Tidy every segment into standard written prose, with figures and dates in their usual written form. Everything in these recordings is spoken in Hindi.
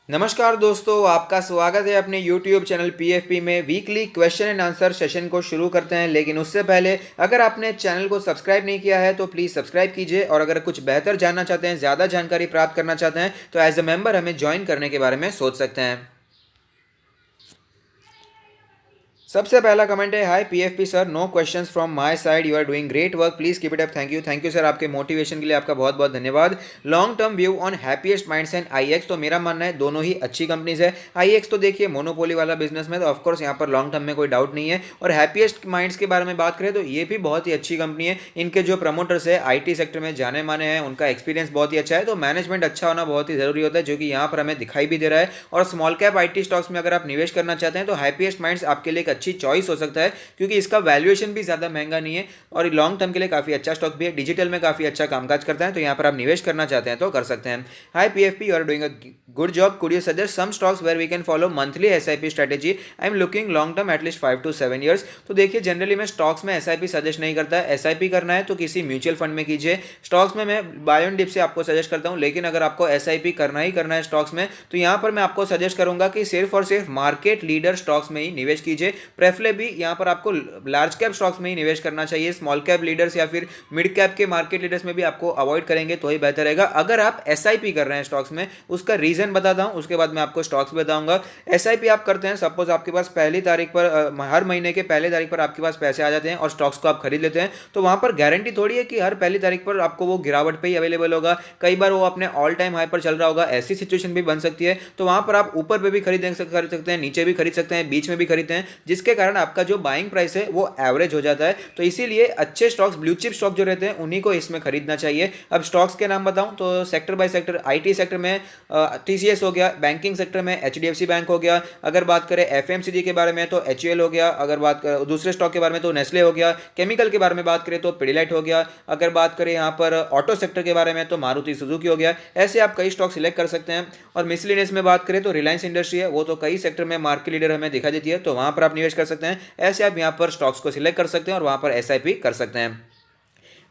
नमस्कार दोस्तों, आपका स्वागत है अपने YouTube चैनल PFP में। Weekly question and answer session को शुरू करते हैं, लेकिन उससे पहले अगर आपने चैनल को सब्सक्राइब नहीं किया है तो प्लीज़ सब्सक्राइब कीजिए। और अगर कुछ बेहतर जानना चाहते हैं, ज़्यादा जानकारी प्राप्त करना चाहते हैं तो एज अ मेंबर हमें ज्वाइन करने के बारे में सोच सकते हैं। सबसे पहला कमेंट है, hi PFP sir, no questions from my side, you are doing great work, please keep it up. Thank you sir, आपके मोटिवेशन के लिए आपका बहुत बहुत धन्यवाद। Long term view on Happiest Minds and IEX, तो मेरा मानना है दोनों ही अच्छी कंपनीज है। आईएक्स तो देखिए मोनोपोली वाला बिजनेस में, तो ऑफकोर्स यहाँ पर लॉन्ग टर्म में कोई डाउट नहीं है। और हैप्पीएस्ट माइंड्स के बारे में बात करें तो ये भी बहुत ही अच्छी कंपनी है। इनके जो प्रमोटर्स है आईटी सेक्टर में जाने माने हैं, उनका एक्सपीरियंस बहुत ही अच्छा है, तो मैनेजमेंट अच्छा होना बहुत ही जरूरी होता है, जो कि यहाँ पर हमें दिखाई भी दे रहा है। और स्मॉल कैप आईटी स्टॉक्स में अगर आप निवेश करना चाहते हैं तो हैप्पीएस्ट माइंड्स आपके लिए एक अच्छी चॉइस हो सकता है, क्योंकि इसका वैल्यूएशन भी ज़्यादा महंगा नहीं है और लॉन्ग टर्म के लिए काफ़ी अच्छा स्टॉक भी है। डिजिटल में काफ़ी अच्छा कामकाज करता है, तो यहाँ पर आप निवेश करना चाहते हैं तो कर सकते हैं। Hi PFP, you are doing a good job, could you suggest some stocks where we can follow monthly SIP strategy, I am looking long term at least 5 to 7 years। तो देखिए जनरली मैं स्टॉक्स में एसआईपी सजेस्ट नहीं करता है। एसआईपी करना है तो किसी म्यूचुअल फंड में कीजिए। स्टॉक्स में मैं बाय ऑन डिप से आपको सजेस्ट करता हूँ, लेकिन अगर आपको एसआईपी करना ही करना है स्टॉक्स में तो यहाँ पर मैं आपको सजेस्ट करूंगा कि सिर्फ और सिर्फ मार्केट लीडर स्टॉक्स में ही निवेश कीजिए। प्रेफरेबली यहाँ पर आपको लार्ज कैप स्टॉक्स में ही निवेश करना चाहिए। स्मॉल कैप लीडर्स या फिर मिड कैप के मार्केट लीडर्स में भी आपको अवॉइड करेंगे तो ही बेहतर रहेगा। अगर आप एसआईपी कर रहे हैं स्टॉक्स में, उसका रीजन बताता हूं, उसके बाद मैं आपको स्टॉक्स बताऊंगा। एसआईपी आप करते हैं, सपोज आपके पास पहली तारीख पर हर महीने के पहली तारीख पर आपके पास पैसे आ जाते हैं और स्टॉक्स को आप खरीद लेते हैं, तो वहां पर गारंटी थोड़ी है कि हर पहली तारीख पर आपको वो गिरावट पे ही अवेलेबल होगा। कई बार वो अपने ऑल टाइम हाई पर चल रहा होगा, ऐसी सिचुएशन भी बन सकती है। तो वहां पर आप ऊपर पे भी खरीद सकते हैं, नीचे भी खरीद सकते हैं, बीच में भी खरीदते हैं, जिसके कारण आपका जो बाइंग प्राइस है वो एवरेज हो जाता है। तो इसीलिए अच्छे स्टॉक्स, ब्लू चिप स्टॉक जो रहते हैं, उन्हीं को इसमें खरीदना चाहिए। अब स्टॉक्स के नाम बताऊं तो sector by sector, IT sector में टीसीएस हो गया, बैंकिंग सेक्टर में एचडीएफसी बैंक हो गया, अगर बात करें एफएमसीजी के बारे में तो एचयूएल हो गया, अगर बात करें दूसरे स्टॉक के बारे में तो नेस्ले हो गया, केमिकल के बारे में बात करें तो पिडिलाइट हो गया, अगर बात करें यहाँ पर ऑटो सेक्टर के बारे में तो मारुति सुजुकी हो गया। ऐसे आप कई स्टॉक सिलेक्ट कर सकते हैं। और मिसलिनियस में बात करें तो रिलायंस इंडस्ट्री है, वो तो कई सेक्टर में मार्केट लीडर हमें दिखाई देती है, तो वहां पर आप निवेश कर सकते हैं। ऐसे आप यहाँ पर स्टॉक्स को सिलेक्ट कर सकते हैं और वहां पर एसआईपी कर सकते हैं।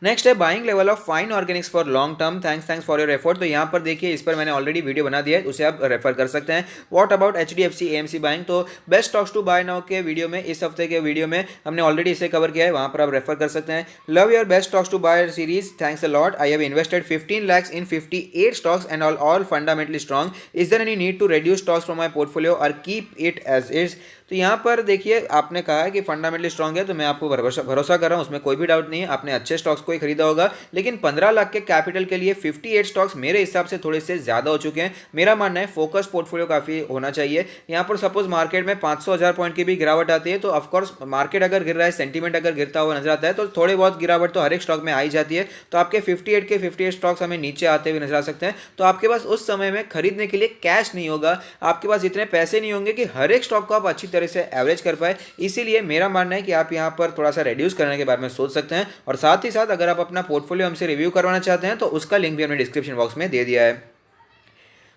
नेक्स्ट है buying level of fine Organics for long term, thanks for your effort. तो यहाँ पर देखिए, इस पर मैंने ऑलरेडी वीडियो बना दिया है, उसे आप रेफर कर सकते हैं। What about HDFC AMC buying, तो best stocks to buy now के वीडियो में, इस हफ्ते के वीडियो में हमने ऑलरेडी इसे कवर किया है, वहाँ पर आप रेफर कर सकते हैं। Love your best stocks to buy series, thanks a lot, I have invested 15 lakhs in 58 stocks and all fundamentally strong, is there any need to reduce stocks from my portfolio or keep it as is। तो यहाँ पर देखिए, आपने कहा है कि फंडामेंटली स्ट्रांग है, तो मैं आपको भरोसा कर रहा हूँ, उसमें कोई भी डाउट नहीं है, आपने अच्छे स्टॉक्स को ही खरीदा होगा। लेकिन 15 लाख के कैपिटल के लिए 58 स्टॉक्स मेरे हिसाब से थोड़े से ज़्यादा हो चुके हैं। मेरा मानना है फोकस पोर्टफोलियो काफ़ी होना चाहिए। यहाँ पर सपोज मार्केट में 500,000 पॉइंट की भी गिरावट आती है, तो ऑफकोर्स मार्केट अगर गिर रहा है, सेंटीमेंट अगर गिरता हुआ नजर आता है, तो थोड़ी बहुत गिरावट तो हर एक स्टॉक में आई जाती है। तो आपके 58 के 58 स्टॉक्स हमें नीचे आते हुए नजर आ सकते हैं, तो आपके पास उस समय में खरीदने के लिए कैश नहीं होगा, आपके पास इतने पैसे नहीं होंगे कि हर एक स्टॉक को आप अच्छी तरह से एवरेज कर पाए। इसीलिए मेरा मानना है कि आप यहाँ पर थोड़ा सा रिड्यूस करने के बारे में सोच सकते हैं। और साथ ही साथ अगर आप अपना पोर्टफोलियो हमसे रिव्यू करवाना चाहते हैं तो उसका लिंक भी हमने डिस्क्रिप्शन बॉक्स में दे दिया है।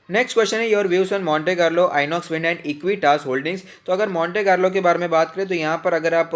नेक्स्ट क्वेश्चन है, your views on Monte Carlo, INOX wind and Equitas holdings. तो अगर मॉन्टे कार्लो के बारे में बात करें तो यहाँ पर अगर आप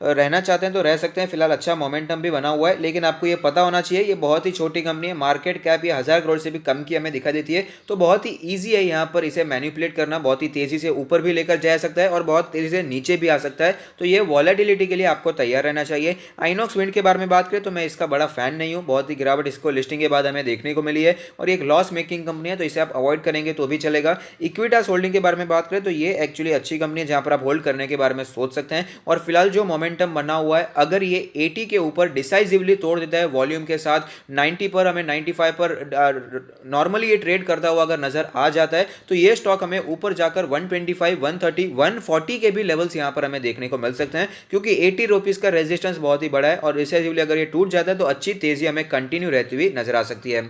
रहना चाहते हैं तो रह सकते हैं। फिलहाल अच्छा मोमेंटम भी बना हुआ है, लेकिन आपको ये पता होना चाहिए ये बहुत ही छोटी कंपनी है, मार्केट कैप ये 1000 करोड़ से भी कम की हमें दिखा देती है। तो बहुत ही ईजी है यहाँ पर इसे मैनिपुलेट करना, बहुत ही तेजी से ऊपर भी लेकर जा सकता है और बहुत तेजी से नीचे भी आ सकता है। तो ये वॉलेटिलिटी के लिए आपको तैयार रहना चाहिए। आइनॉक्स विंड के बारे में बात करें तो मैं इसका बड़ा फैन नहीं हूँ, बहुत ही गिरावट इसको लिस्टिंग के बाद हमें देखने को मिली है और एक लॉस मेकिंग कंपनी है, तो इसे आप अवॉइड करेंगे तो भी चलेगा। इक्विटास होल्डिंग के बारे में बात करें तो ये एक्चुअली अच्छी कंपनी है, जहां पर आप होल्ड करने के बारे में सोच सकते हैं। और फिलहाल जो मोमेंटम बना हुआ है, अगर ये 80 के ऊपर डिसाइसिवली तोड़ देता है वॉल्यूम के साथ, 90 पर, हमें 95 पर नॉर्मली ये ट्रेड करता हुआ अगर नजर आ जाता है, तो ये स्टॉक हमें ऊपर जाकर 125, 130, 140 के भी लेवल्स यहां पर हमें देखने को मिल सकते हैं, क्योंकि 80 रुपीज का रेजिस्टेंस बहुत ही बड़ा है और डिसाइसिवली अगर ये टूट जाता है तो अच्छी तेजी हमें कंटिन्यू रहती हुई नजर आ सकती है।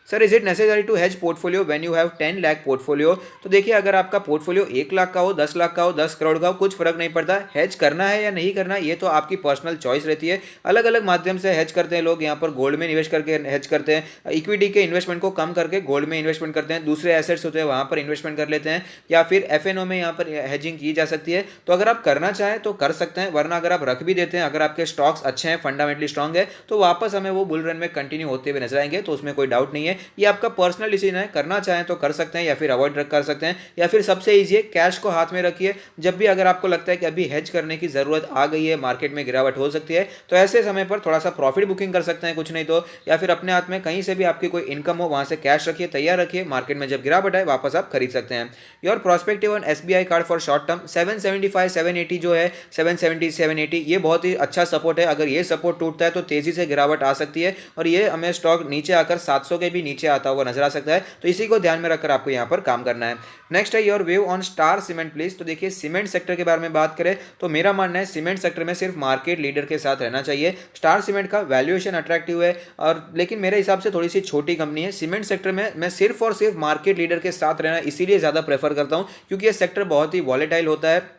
Sir, is it necessary to hedge portfolio when you have 10 lakh portfolio. तो देखिए, अगर आपका पोर्टफोलियो 1 लाख का हो, 10 लाख का हो, 10 करोड़ का हो, कुछ फर्क नहीं पड़ता। हेज करना है या नहीं करना, ये तो आपकी पर्सनल चॉइस रहती है। अलग अलग माध्यम से हेज करते हैं लोग, यहाँ पर गोल्ड में निवेश करके हेज करते हैं, इक्विटी के इन्वेस्टमेंट को कम करके गोल्ड में इन्वेस्टमेंट करते हैं, दूसरे एसेट्स होते हैं वहाँ पर इन्वेस्टमेंट कर लेते हैं, या फिर एफएनओ में यहाँ पर हेजिंग की जा सकती है। तो अगर आप करना चाहें तो कर सकते हैं, वरना अगर आप रख भी देते हैं, अगर आपके स्टॉक्स अच्छे हैं, फंडामेंटली स्ट्रांग है, तो वापस हमें वो बुल रन में कंटिन्यू होते हुए नजर आएंगे, तो उसमें कोई डाउट नहीं है। ये आपका पर्सनल डिसीजन है, करना चाहें तो कर सकते हैं या फिर अवॉइड कर सकते हैं, या फिर सबसे ईजी है कैश को हाथ में रखिए। जब भी अगर आपको लगता है कि अभी हेज करने की ज़रूरत आ गई है, मार्केट में गिरावट हो सकती है, तो ऐसे समय पर थोड़ा सा प्रॉफिट बुकिंग कर सकते हैं, कुछ नहीं तो, या फिर अपने हाथ में कहीं से भी आपकी कोई इनकम हो वहाँ से कैश रखिए, तैयार रखिए, मार्केट में जब गिरावट आए वापस आप खरीद सकते हैं। Your prospective on SBI card for short term 775 780 जो है 770 780 ये बहुत ही अच्छा सपोर्ट है। अगर ये सपोर्ट टूटता है तो तेजी से गिरावट आ सकती है और ये हमें स्टॉक नीचे आकर 700 के भी नीचे आता हुआ नजर आ सकता है, तो इसी को ध्यान में रखकर आपको यहाँ पर काम करना है। नेक्स्ट है your view on star cement please. तो देखिए सीमेंट सेक्टर के बारे में बात करें तो मेरा मानना है सीमेंट सेक्टर में सिर्फ मार्केट लीडर के साथ रहना चाहिए। स्टार सीमेंट का वैल्यूएशन अट्रैक्टिव है और लेकिन मेरे हिसाब से थोड़ी सी छोटी कंपनी है। सीमेंट सेक्टर में मैं सिर्फ और सिर्फ मार्केट लीडर के साथ रहना इसीलिए ज़्यादा प्रेफर करता हूँ क्योंकि ये सेक्टर बहुत ही वॉलेटाइल होता है,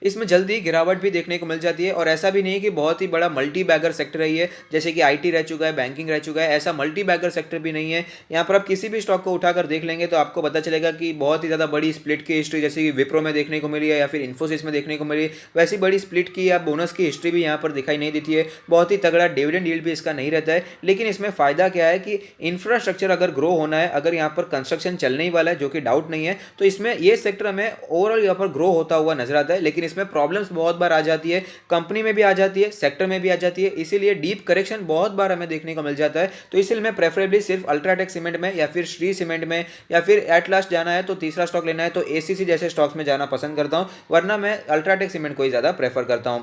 इसमें जल्दी गिरावट भी देखने को मिल जाती है और ऐसा भी नहीं है कि बहुत ही बड़ा मल्टी बैगर सेक्टर है ये, जैसे कि आईटी रह चुका है, बैंकिंग रह चुका है, ऐसा मल्टी बैगर सेक्टर भी नहीं है। यहाँ पर आप किसी भी स्टॉक को उठाकर देख लेंगे तो आपको पता चलेगा कि बहुत ही ज़्यादा बड़ी स्प्लिट की हिस्ट्री जैसे कि विप्रो में देखने को मिली है या फिर इन्फोसिस में देखने को मिली, वैसी बड़ी स्प्लिट की या बोनस की हिस्ट्री भी यहाँ पर दिखाई नहीं देती है। बहुत ही तगड़ा डिविडेंड यील्ड भी इसका नहीं रहता है। लेकिन इसमें फ़ायदा क्या है कि इंफ्रास्ट्रक्चर अगर ग्रो होना है, अगर यहाँ पर कंस्ट्रक्शन चलने ही वाला है जो कि डाउट नहीं है, तो इसमें ये सेक्टर हमें ओवरऑल यहाँ पर ग्रो होता हुआ नजर आता है। लेकिन इसमें प्रॉब्लम्स बहुत बार आ जाती है, कंपनी में भी आ जाती है, सेक्टर में भी आ जाती है, इसीलिए डीप करेक्शन बहुत बार हमें देखने को मिल जाता है। तो इसलिए मैं प्रेफरेबली सिर्फ अल्ट्राटेक सीमेंट में या फिर श्री सीमेंट में या फिर एट लास्ट जाना है तो तीसरा स्टॉक लेना है तो एसीसी जैसे स्टॉक्स में जाना पसंद करता हूं, वरना मैं अल्ट्राटेक सीमेंट को ही ज़्यादा प्रेफर करता हूं।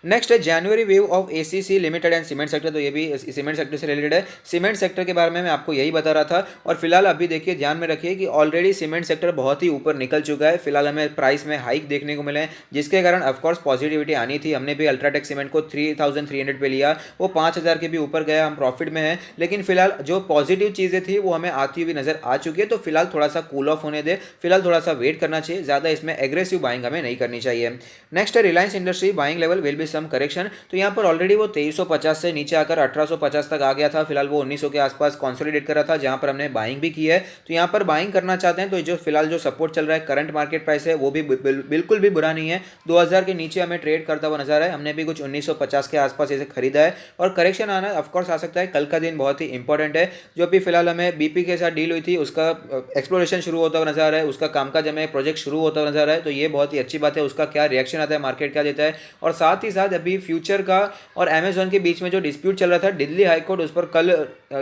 नेक्स्ट है जनवरी view of ACC limited and cement sector. तो ये भी सीमेंट सेक्टर से रिलेटेड है। सीमेंट सेक्टर के बारे में मैं आपको यही बता रहा था और फिलहाल अभी देखिए ध्यान में रखिए कि ऑलरेडी सीमेंट सेक्टर बहुत ही ऊपर निकल चुका है। फिलहाल हमें प्राइस में हाइक देखने को मिले हैं जिसके कारण ऑफकोर्स पॉजिटिविटी आनी थी। हमने भी अल्ट्राटेक सीमेंट को 3300 पे लिया, वो 5000 के भी ऊपर गया, हम प्रॉफिट में हैं। लेकिन फिलहाल जो पॉजिटिव चीज़ें थी वो हमें आती हुई नजर आ चुकी है, तो फिलहाल थोड़ा सा कूल ऑफ होने दे, फिलहाल थोड़ा सा वेट करना चाहिए, ज़्यादा इसमें एग्रेसिव बाइंग हमें नहीं करनी चाहिए। नेक्स्ट है Reliance industry, buying level will be some correction. तो यहाँ पर ऑलरेडी वो 2350 से नीचे आकर 1850 तक आ गया था। फिलहाल वो 1900 के आसपास कंसोलिडेट कर रहा था जहाँ पर हमने बाइंग भी की है। तो यहाँ पर बाइंग करना चाहते हैं तो जो फिलहाल जो सपोर्ट चल रहा है करंट मार्केट प्राइस है वो भी बिल्कुल भी बुरा नहीं है। 2000 के नीचे हमें ट्रेड करता हुआ नजर है, हमने भी कुछ 1950 के आसपास इसे खरीदा है और करेक्शन आना ऑफकोर्स आ सकता है। कल का दिन बहुत ही इंपॉर्टेंट है। जो भी फिलहाल हमें बीपी के साथ डील हुई थी उसका एक्सप्लोरेशन शुरू होता हुआ नजर है, उसका कामकाज हमें प्रोजेक्ट शुरू होता हुआ नजर है, तो ये बहुत ही अच्छी बात है। उसका क्या रिएक्शन आता है, मार्केट क्या देता है, और साथ ही साथ अभी फ्यूचर का और अमेजॉन के बीच में जो डिस्प्यूट चल रहा था दिल्ली हाईकोर्ट उस पर कल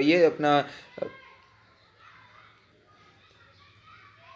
ये अपना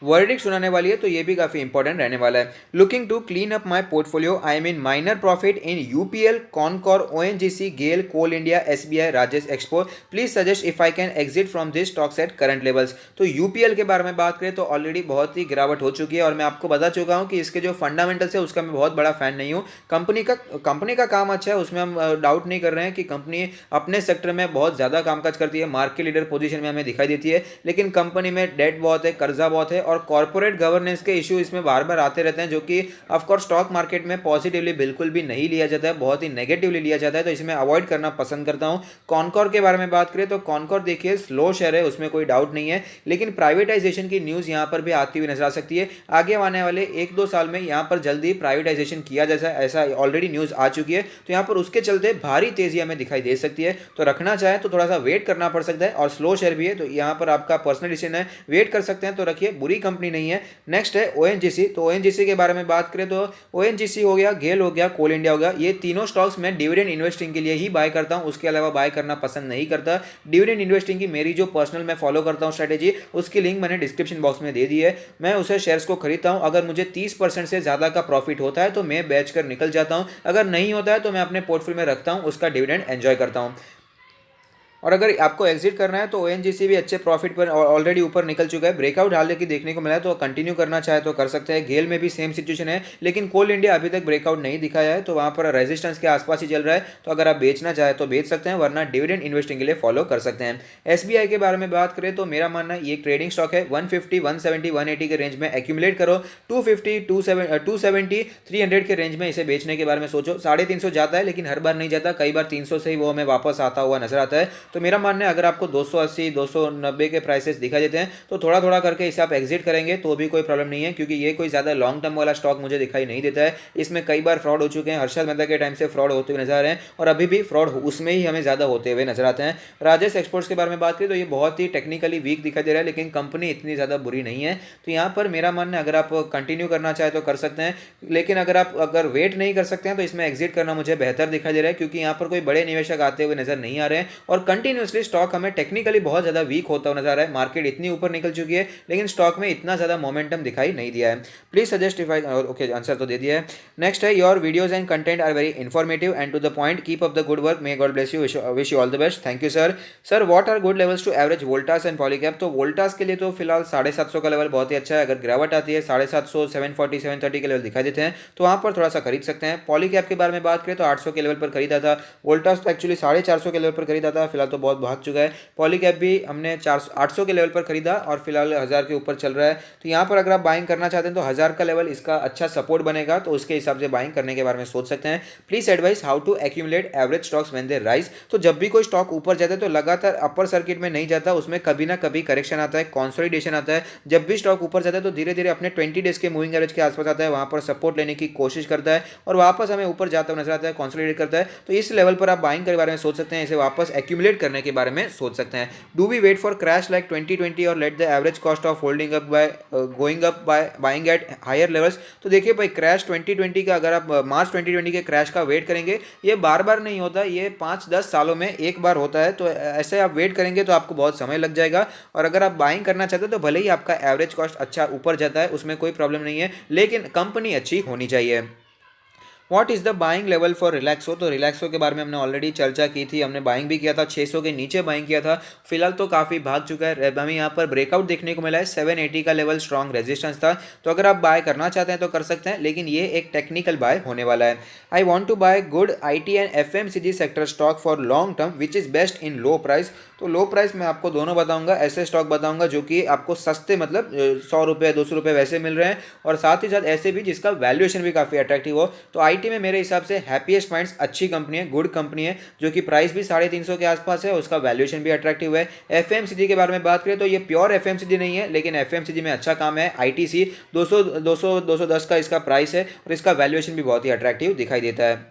वर्डिक्ट सुनाने वाली है, तो ये भी काफी इंपॉर्टेंट रहने वाला है। Looking to clean up my portfolio, I mean minor profit in UPL, CONCOR, ONGC, GAIL, Coal India, SBI, Rajesh Expo. Please suggest if I can exit from this stocks at current levels. तो यूपीएल के बारे में बात करें तो ऑलरेडी बहुत ही गिरावट हो चुकी है और मैं आपको बता चुका हूँ कि इसके जो फंडामेंटल्स है उसका मैं बहुत बड़ा फैन नहीं हूँ। कंपनी का काम अच्छा है, उसमें हम डाउट नहीं कर रहे हैं कि कंपनी अपने सेक्टर में बहुत ज़्यादा कामकाज करती है, मार्केट लीडर पोजीशन में हमें दिखाई देती है। लेकिन कंपनी में डेट बहुत है, कर्जा बहुत है और कॉर्पोरेट गवर्नेंस के इशू इसमें बार बार आते रहते हैं जो कि ऑफकोर्स स्टॉक मार्केट में पॉजिटिवली बिल्कुल भी नहीं लिया जाता है, बहुत ही नेगेटिवली लिया जाता है, तो इसमें अवॉइड करना पसंद करता हूं। कॉनकॉर के बारे में बात करें तो कॉनकॉर देखिए स्लो शेयर है, उसमें कोई डाउट नहीं है, लेकिन प्राइवेटाइजेशन की न्यूज़ यहां पर भी आती हुई नजर आ सकती है। आगे आने वाले 1-2 साल में यहां पर जल्दी प्राइवेटाइजेशन किया जैसा ऐसा ऑलरेडी न्यूज़ आ चुकी है, तो यहां पर उसके चलते भारी तेजी हमें दिखाई दे सकती है। तो रखना चाहे तो थोड़ा सा वेट करना पड़ सकता है और स्लो शेयर भी है, तो यहां पर आपका पर्सनल डिसीजन है, वेट कर सकते हैं तो रखिए, बुरी कंपनी नहीं है। नेक्स्ट है ओएनजीसी। तो ओएनजीसी के बारे में बात करें तो ओएनजीसी हो गया, गेल हो गया, कोल इंडिया हो गया, ये तीनों स्टॉक्स मैं डिविडेंड इन्वेस्टिंग के लिए ही बाय करता हूं, उसके अलावा बाय करना पसंद नहीं करता। डिविडेंड इन्वेस्टिंग की मेरी जो पर्सनल मैं फॉलो करता हूं स्ट्रेटेजी, उसकी लिंक मैंने डिस्क्रिप्शन बॉक्स में दे दी है। मैं उसे शेयर्स को खरीदता हूं, अगर मुझे 30% से ज़्यादा का प्रॉफिट होता है तो मैं बेच कर निकल जाता हूं, अगर नहीं होता है तो मैं अपने पोर्टफोलियो में रखता हूं, उसका डिविडेंड एंजॉय करता हूं। और अगर आपको एग्जिट करना है तो ओएनजीसी भी अच्छे प्रॉफिट पर ऑलरेडी ऊपर निकल चुका है, ब्रेकआउट हालांकि देखने को मिला है, तो कंटिन्यू करना चाहे तो कर सकते हैं। गेल में भी सेम सिचुएशन है, लेकिन कोल इंडिया अभी तक ब्रेकआउट नहीं दिखाया है, तो वहाँ पर रेजिस्टेंस के आसपास ही चल रहा है, तो अगर आप बेचना चाहे तो बेच सकते हैं, वरना डिविडेंड इन्वेस्टिंग के लिए फॉलो कर सकते हैं। एसबीआई के बारे में बात करें तो मेरा मानना ये एक ट्रेडिंग स्टॉक है, 150, 170, 180 के रेंज में एक्यूमुलेट करो, 250, 270, 300 के रेंज में इसे बेचने के बारे में सोचो। 350 जाता है लेकिन हर बार नहीं जाता, कई बार 300 से ही वो हमें वापस आता हुआ नजर आता है। तो मेरा मानना है अगर आपको 280 290 के प्राइसेस दिखाई देते हैं तो थोड़ा थोड़ा करके इसे आप एग्जिट करेंगे तो भी कोई प्रॉब्लम नहीं है, क्योंकि ये कोई ज़्यादा लॉन्ग टर्म वाला स्टॉक मुझे दिखाई नहीं देता है। इसमें कई बार फ्रॉड हो चुके हैं, हर्षद मेहता के टाइम से फ्रॉड होते हुए नजर आ रहे हैं और अभी भी फ्रॉड उसमें ही हमें ज़्यादा होते हुए नजर आते हैं। राजेश एक्सपोर्ट्स के बारे में बात करें तो ये बहुत ही टेक्निकली वीक दिखाई दे रहा है, लेकिन कंपनी इतनी ज़्यादा बुरी नहीं है। तो यहाँ पर मेरा मानना है अगर आप कंटिन्यू करना चाहे तो कर सकते हैं, लेकिन अगर वेट नहीं कर सकते हैं तो इसमें एग्जिट करना मुझे बेहतर दिखाई दे रहा है, क्योंकि यहाँ पर कोई बड़े निवेशक आते हुए नजर नहीं आ रहे हैं और कंटिन्यूसली स्टॉक हमें टेक्निकली बहुत ज़्यादा वीक होता हुआ नजर आ रहा है। मार्केट इतनी ऊपर निकल चुकी है लेकिन स्टॉक में इतना ज़्यादा मोमेंटम दिखाई नहीं दिया है। Please suggest if I, okay answer तो दे दिया है। नेक्स्ट है, your videos and content are very informative and to the point, keep up the good work, may God bless you, wish you all the best. Thank you sir. Sir what are good levels to average Voltas and Polycab? तो वोल्टास के लिए तो फिलहाल 750 का लेवल बहुत ही अच्छा है। अगर गिरावट आती है 750, 740, 730 के लेवल दिखाई देते हैं तो वहाँ पर थोड़ा सा खरीद सकते हैं। पॉलीकैप के बारे में बात करें तो 800 के लेवल पर खरीदा था। वोल्टास तो एक्चुअली 450 के लेवल पर खरीदा था, फिलहाल तो बहुत भाग चुका है। पॉलीकैप भी हमने 800 के लेवल पर खरीदा और फिलहाल 1000 के ऊपर चल रहा है। तो यहाँ पर अगर आप बाइंग करना चाहते हैं तो 1000 का लेवल इसका अच्छा सपोर्ट बनेगा, तो उसके हिसाब से बाइंग करने के बारे में सोच सकते हैं। Please advice how to accumulate average stocks when they rise? तो जब भी कोई स्टॉक ऊपर जाता है तो लगातार अपर सर्किट में नहीं जाता, उसमें कभी ना कभी करेक्शन आता है, कंसोलिडेशन आता है। जब भी स्टॉक ऊपर जाता है तो धीरे धीरे अपने 20 डेज के मूविंग एवरेज के आसपास आता है, वहां पर सपोर्ट लेने की कोशिश करता है और वापस हमें ऊपर जाता हुआ नजर आता है, कंसोलिडेट करता है। तो इस लेवल पर आप बाइंग के बारे में सोच सकते हैं, इसे वापस एक्यूमुलेट करने के बारे में सोच सकते हैं। Do we wait for crash like 2020 और let the average cost of holding up by going up by buying at higher levels? तो देखिए भाई, क्रैश 2020 का अगर आप मार्च 2020 के क्रैश का वेट करेंगे, ये बार बार नहीं होता, ये 5-10 सालों में एक बार होता है। तो ऐसे आप वेट करेंगे तो आपको बहुत समय लग जाएगा। और अगर आप बाइंग करना चाहते हो तो भले ही आपका एवरेज कॉस्ट अच्छा ऊपर जाता है, उसमें कोई प्रॉब्लम नहीं है, लेकिन कंपनी अच्छी होनी चाहिए। What is the buying level for Relaxo? तो रिलैक्सो के बारे में हमने ऑलरेडी चर्चा की थी, हमने बाइंग भी किया था, 600 के नीचे बाइंग किया था। फिलहाल तो काफ़ी भाग चुका है, हमें यहाँ पर ब्रेकआउट देखने को मिला है। 780 का लेवल स्ट्रॉन्ग रेजिस्टेंस था, तो अगर आप बाय करना चाहते हैं तो कर सकते हैं, लेकिन ये एक टेक्निकल बाय होने वाला है। I want to buy good IT and FMCG sector stock for long term which is best in low price? तो लो प्राइस में आपको दोनों बताऊंगा, ऐसे स्टॉक बताऊंगा जो कि आपको सस्ते, मतलब 100 रुपये 200 रुपये वैसे मिल रहे हैं, और साथ ही साथ ऐसे भी जिसका वैल्यूएशन भी काफ़ी अट्रैक्टिव हो। तो IT में मेरे हिसाब से हैप्पीएस्ट माइंड्स अच्छी कंपनी है, गुड कंपनी है, जो कि प्राइस भी 350 के आसपास है, उसका वैल्यूएशन भी अट्रैक्टिव है। FMCG के बारे में बात करें तो ये प्योर FMCG नहीं है, लेकिन FMCG में अच्छा काम है। ITC 210 का इसका प्राइस है और इसका वैल्यूएशन भी बहुत ही अट्रैक्टिव दिखाई देता है।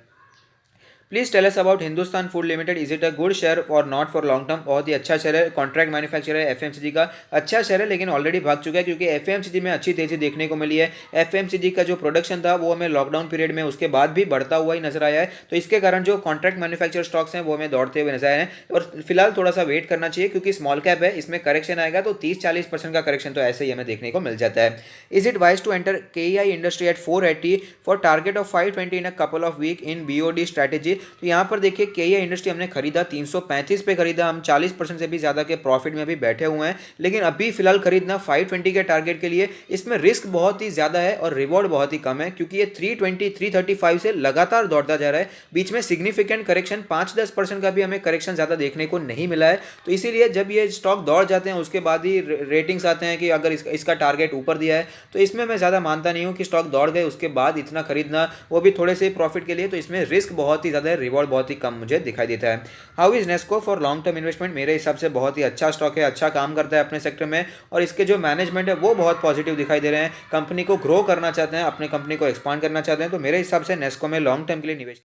Please tell us about Hindustan food limited, is it a good share और नॉट फॉर लॉन्ग टर्म? बहुत ही अच्छा शेयर है, कॉन्ट्रैक्ट मैन्युफैक्चर है, FMCG का अच्छा शेयर है, लेकिन ऑलरेडी भाग चुका है क्योंकि FMCG में अच्छी तेजी देखने को मिली है। FMCG का जो प्रोडक्शन था वो हमें लॉकडाउन पीरियड में उसके बाद भी बढ़ता हुआ ही नजर आया है, तो इसके कारण जो कॉन्ट्रैक्ट मैन्युफैक्चर स्टॉक्स हैं वो हमें दौड़ते हुए नजर आए हैं। और फिलहाल थोड़ा सा वेट करना चाहिए क्योंकि स्मॉल कैप है, इसमें करेक्शन आएगा तो 30-40% का करेक्शन तो ऐसे ही हमें देखने को मिल जाता है। Is it wise to enter KEI industry at 480 for target of 520 in a couple of week in BOD strategy? तो यहाँ पर देखिए KEI इंडस्ट्री हमने खरीदा 335 पे खरीदा, हम 40% से भी ज्यादा के प्रॉफिट में अभी बैठे हुए हैं, लेकिन अभी फिलहाल खरीदना 520 के टारगेट के लिए, इसमें रिस्क बहुत ही ज्यादा है और रिवॉर्ड बहुत ही कम है, क्योंकि ये 320 335 से लगातार दौड़ता जा रहा है। बीच में सिग्निफिकेंट करेक्शन 5-10% का भी हमें करेक्शन ज्यादा देखने को नहीं मिला है। तो इसीलिए जब ये स्टॉक दौड़ जाते हैं उसके बाद ही रेटिंग्स आते हैं कि अगर इसका टारगेट ऊपर दिया है, तो इसमें मैं ज्यादा मानता नहीं हूं कि स्टॉक दौड़ गए उसके बाद इतना खरीदना, वो भी थोड़े से प्रॉफिट के लिए, तो इसमें रिस्क बहुत ही ज्यादा है, रिवॉर्ड बहुत ही कम मुझे दिखाई देता है। How is Nesco for long term investment? मेरे हिसाब से बहुत ही अच्छा स्टॉक है, अच्छा काम करता है अपने सेक्टर में, और इसके जो मैनेजमेंट है वो बहुत पॉजिटिव दिखाई दे रहे हैं, कंपनी को ग्रो करना चाहते हैं, अपने कंपनी को एक्सपांड करना चाहते हैं, तो मेरे हिसाब से नेस्को में लॉन्ग टर्म के लिए निवेश।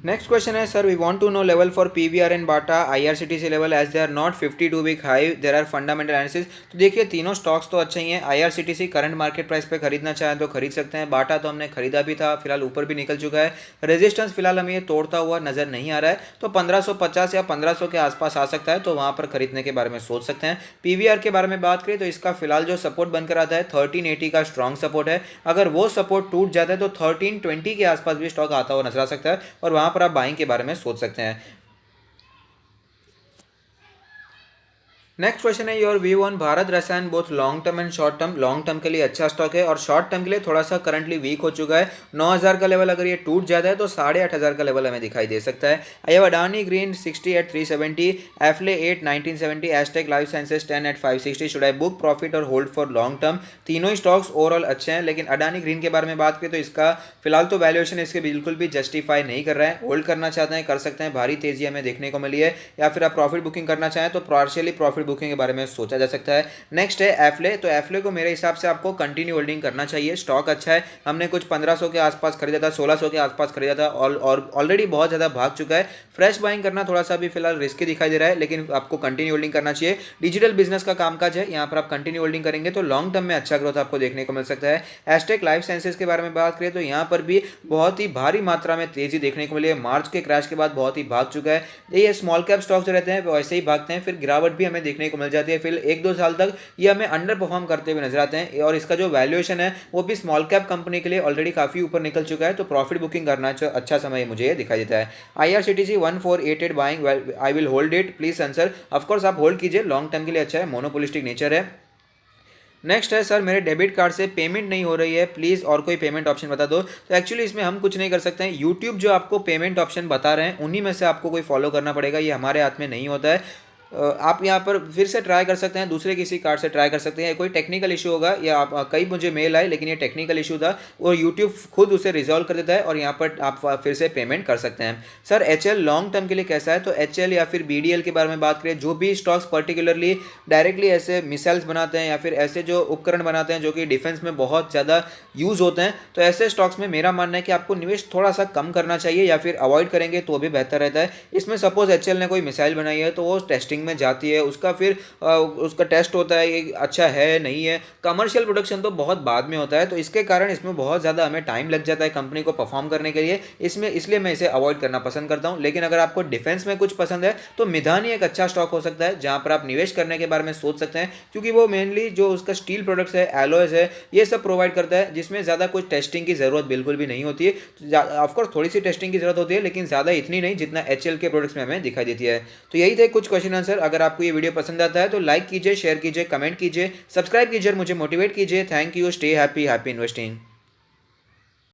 नेक्स्ट क्वेश्चन है, sir we want to know level for PVR and Bata IRCTC level as they are not 52 week high, there are fundamental analysis. तो देखिए तीनों स्टॉक्स तो अच्छे ही हैं। IRCTC करंट मार्केट प्राइस पे खरीदना चाहें तो खरीद सकते हैं, बाटा तो हमने खरीदा भी था, फिलहाल ऊपर भी निकल चुका है, रेजिस्टेंस फिलहाल हमें ये तोड़ता हुआ नजर नहीं आ रहा है, तो 1550 या 1500 के आसपास आ सकता है, तो वहां पर खरीदने के बारे में सोच सकते हैं। PVR के बारे में बात करें तो इसका फिलहाल जो सपोर्ट बनकर आता है 1380 का स्ट्रॉन्ग सपोर्ट है, अगर वो सपोर्ट टूट जाता है तो 1320 के आसपास भी स्टॉक आता हुआ नजर आ सकता है, और वहां पर आप बाइंग के बारे में सोच सकते हैं। नेक्स्ट क्वेश्चन है योर व्यू ऑन भारत रसायन both long term and short term. Long term के लिए अच्छा स्टॉक है और शॉर्ट टर्म के लिए थोड़ा सा करंटली वीक हो चुका है। 9,000 का लेवल अगर ये टूट जाता है तो 8,500 का लेवल हमें दिखाई दे सकता है। I have Adani green 60 at 370, Affle 8 1970, Astec life sciences 10 at 560। Should I book profit और होल्ड फॉर लॉन्ग टर्म? तीनों ही स्टॉक्स ओवरऑल अच्छे हैं, लेकिन अडानी ग्रीन के बारे में बात करें तो इसका फिलहाल तो वैल्यूएशन इसके बिल्कुल भी जस्टिफाई नहीं कर रहा है। होल्ड करना चाहते हैं कर सकते हैं, भारी तेजी हमें देखने को मिली है, या फिर आप प्रॉफिट बुकिंग करना चाहें तो पार्शियली प्रॉफिट बुकिंग के बारे में सोचा जा सकता है। नेक्स्ट है एफले। तो एफले को मेरे हिसाब से आपको कंटिन्यू होल्डिंग करना चाहिए। स्टॉक अच्छा है, हमने कुछ 1500 के आसपास खरीदा था, 1600 के आसपास खरीदा था और ऑलरेडी बहुत ज़्यादा भाग चुका है। फ्रेश बाइंग करना थोड़ा सा भी फिलहाल रिस्की दिखाई दे रहा है, लेकिन आपको कंटिन्यू होल्डिंग करना चाहिए। डिजिटल बिजनेस का कामकाज है, यहाँ पर आप कंटिन्यू होल्डिंग करेंगे तो लॉन्ग टर्म में अच्छा ग्रोथ आपको देखने को मिल सकता है। एस्टेक लाइफ साइंसेज के बारे में बात करें तो यहाँ पर भी बहुत ही भारी मात्रा में तेजी देखने को मिली है। मार्च के क्रैश के बाद बहुत ही भाग चुका है। ये स्मॉल कैप स्टॉक्स जो रहते हैं वो ऐसे ही भागते हैं, फिर गिरावट भी हमें देखने को मिल जाती है। फिर 1-2 साल तक ये हमें अंडर परफॉर्म करते हुए नजर आते हैं और इसका जो वैल्यूएशन है वो भी स्मॉल कैप कंपनी के लिए ऑलरेडी काफी ऊपर निकल चुका है, तो प्रॉफिट बुकिंग करना अच्छा समय मुझे दिखाई देता है। IRCTC 1488 buying, I will hold it, please answer. Of course आप होल्ड कीजिए, लॉन्ग टर्म के लिए अच्छा है, मोनोपोलिस्टिक नेचर है। नेक्स्ट है सर मेरे डेबिट कार्ड से पेमेंट नहीं हो रही है, प्लीज़ और कोई पेमेंट ऑप्शन बता दो। तो एक्चुअली इसमें हम कुछ नहीं कर सकते हैं। यूट्यूब जो आपको पेमेंट ऑप्शन बता रहे हैं उन्हीं में से आपको कोई फॉलो करना पड़ेगा, ये हमारे हाथ में नहीं होता है। आप यहाँ पर फिर से ट्राई कर सकते हैं, दूसरे किसी कार्ड से ट्राई कर सकते हैं। कोई टेक्निकल इशू होगा या आप कई मुझे मेल आए, लेकिन ये टेक्निकल इशू था और यूट्यूब खुद उसे रिजॉल्व कर देता है और यहाँ पर आप फिर से पेमेंट कर सकते हैं। सर HL लॉन्ग टर्म के लिए कैसा है? तो HL या फिर BDL के बारे में बात करें, जो भी स्टॉक्स पर्टिकुलरली डायरेक्टली ऐसे मिसाइल्स बनाते हैं या फिर ऐसे जो उपकरण बनाते हैं जो कि डिफेंस में बहुत ज़्यादा यूज़ होते हैं, तो ऐसे स्टॉक्स में मेरा मानना है कि आपको निवेश थोड़ा सा कम करना चाहिए या फिर अवॉइड करेंगे तो भी बेहतर रहता है। इसमें सपोज HL ने कोई मिसाइल बनाई है तो वो टेस्टिंग में जाती है, उसका फिर उसका टेस्ट होता है ये अच्छा है नहीं है, कमर्शियल प्रोडक्शन तो बहुत बाद में होता है, तो इसके कारण इसमें बहुत ज़्यादा हमें टाइम लग जाता है कंपनी को परफॉर्म करने के लिए, इसलिए मैं इसे अवॉइड करना पसंद करता हूं। लेकिन अगर आपको डिफेंस में कुछ पसंद है तो मिधानी एक अच्छा स्टॉक हो सकता है जहां पर आप निवेश करने के बारे में सोच सकते हैं, क्योंकि वो मेनली जो उसका स्टील प्रोडक्ट्स है, एलॉयज है, ये सब प्रोवाइड करता है, जिसमें ज़्यादा कुछ टेस्टिंग की ज़रूरत बिल्कुल भी नहीं होती है। ऑफकोर्स थोड़ी सी टेस्टिंग की जरूरत होती है, लेकिन ज़्यादा इतनी नहीं जितना HL के प्रोडक्ट्स में हमें दिखाई देती है। तो यही थे कुछ क्वेश्चन आंसर। अगर आपको ये वीडियो पसंद आता है तो लाइक कीजिए, शेयर कीजिए, कमेंट कीजिए, सब्सक्राइब कीजिए और मुझे मोटिवेट कीजिए। Thank you, stay happy, happy investing.